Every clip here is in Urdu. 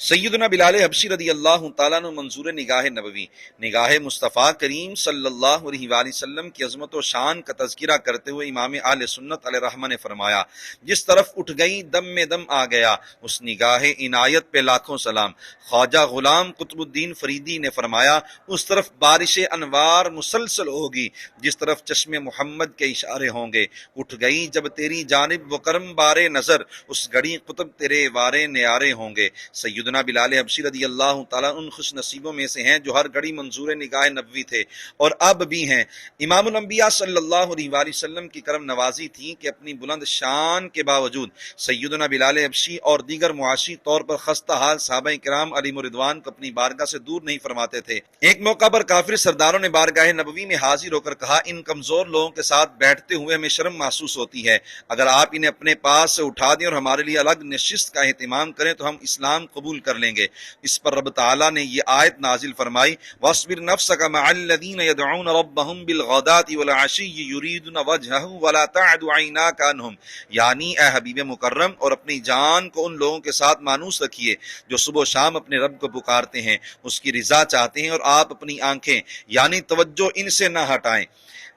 سیدنا بلال حبشی رضی اللہ تعالیٰ عنہ منظور نگاہ نبوی، نگاہ مصطفیٰ کریم صلی اللہ علیہ وآلہ وسلم کی عظمت و شان کا تذکرہ کرتے ہوئے امام اہل سنت علیہ رحمہ نے فرمایا، جس طرف اٹھ گئی دم میں دم آ گیا، اس نگاہ عنایت پہ لاکھوں سلام۔ خواجہ غلام قطب الدین فریدی نے فرمایا، اس طرف بارش انوار مسلسل ہوگی جس طرف چشم محمد کے اشارے ہوں گے۔ اٹھ گئی جب تیری جانب وہ کرم بارے نظر، اس گھڑی قطب تیرے وارے نیارے ہوں گے۔ سیدنا بلال حبشی رضی اللہ تعالیٰ ان خوش نصیبوں میں سے ہیں جو ہر گھڑی منظور نگاہ نبوی تھے اور اب بھی ہیں۔ امام الانبیاء صلی اللہ علیہ وآلہ وسلم کی کرم نوازی تھی کہ اپنی بلند شان کے باوجود سیدنا بلال حبشی اور دیگر معاشی طور پر خستہ حال صحابہ کرام علیہم رضوان کو اپنی بارگاہ سے دور نہیں فرماتے تھے۔ ایک موقع پر کافر سرداروں نے بارگاہ نبوی میں حاضر ہو کر کہا، ان کمزور لوگوں کے ساتھ بیٹھتے ہوئے ہمیں شرم محسوس ہوتی ہے، اگر آپ انہیں اپنے پاس سے اٹھا دیں اور ہمارے لیے الگ نشست کا اہتمام کریں تو ہم اسلام قبول کر لیں گے۔ اس پر رب تعالیٰ نے یہ آیت نازل فرمائی، وَاصْبِرْ نَفْسَكَ مَعَ الَّذِينَ يَدْعُونَ رَبَّهُمْ بِالْغَدَاةِ وَالْعَشِيِّ يُرِيدُونَ وَجْهَهُ وَلَا تَعْدُ عَيْنَاكَ عَنْهُمْ، یعنی اے حبیب مکرم، اور اپنی جان کو ان لوگوں کے ساتھ مانوس رکھیے جو صبح و شام اپنے رب کو پکارتے ہیں، اس کی رضا چاہتے ہیں، اور آپ اپنی آنکھیں یعنی توجہ ان سے نہ ہٹائیں۔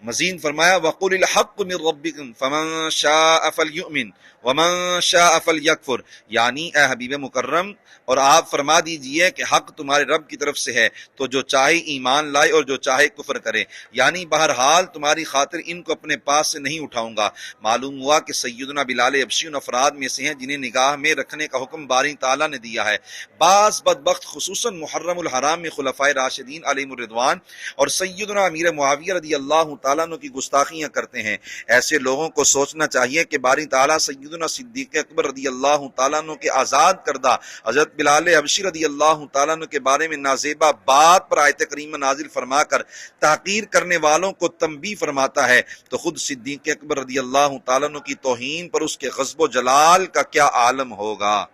مزید فرمایا، وَقُلِ الْحَقُّ مِنْ رَبِّكُمْ فَمَنْ شَاءَ فَلْيُؤْمِنْ وَمَنْ شَاءَ فَلْيَكْفُرْ، یعنی اے حبیب مکرم، اور آپ فرما دیجئے کہ حق تمہارے رب کی طرف سے ہے، تو جو چاہے ایمان لائے اور جو چاہے کفر کرے، یعنی بہرحال تمہاری خاطر ان کو اپنے پاس سے نہیں اٹھاؤں گا۔ معلوم ہوا کہ سیدنا بلال حبشی ان افراد میں سے ہیں جنہیں نگاہ میں رکھنے کا حکم باری تعالیٰ نے دیا ہے۔ بعض بدبخت خصوصاً محرم الحرام میں خلفائے راشدین علیہم الرضوان اور سیدنا امیر معاویہ رضی اللہ تعالیٰ عنہ کی گستاخیاں کرتے ہیں۔ ایسے لوگوں کو سوچنا چاہیے کہ باری تعالیٰ سیدنا صدیق اکبر رضی اللہ تعالیٰ عنہ کے آزاد کردہ حضرت بلال حبشی رضی اللہ تعالیٰ عنہ کے بارے میں نازیبا بات پر آیت کریمہ نازل فرما کر تحقیر کرنے والوں کو تنبیہ فرماتا ہے، تو خود صدیق اکبر رضی اللہ تعالیٰ عنہ کی توہین پر اس کے غضب و جلال کا کیا عالم ہوگا۔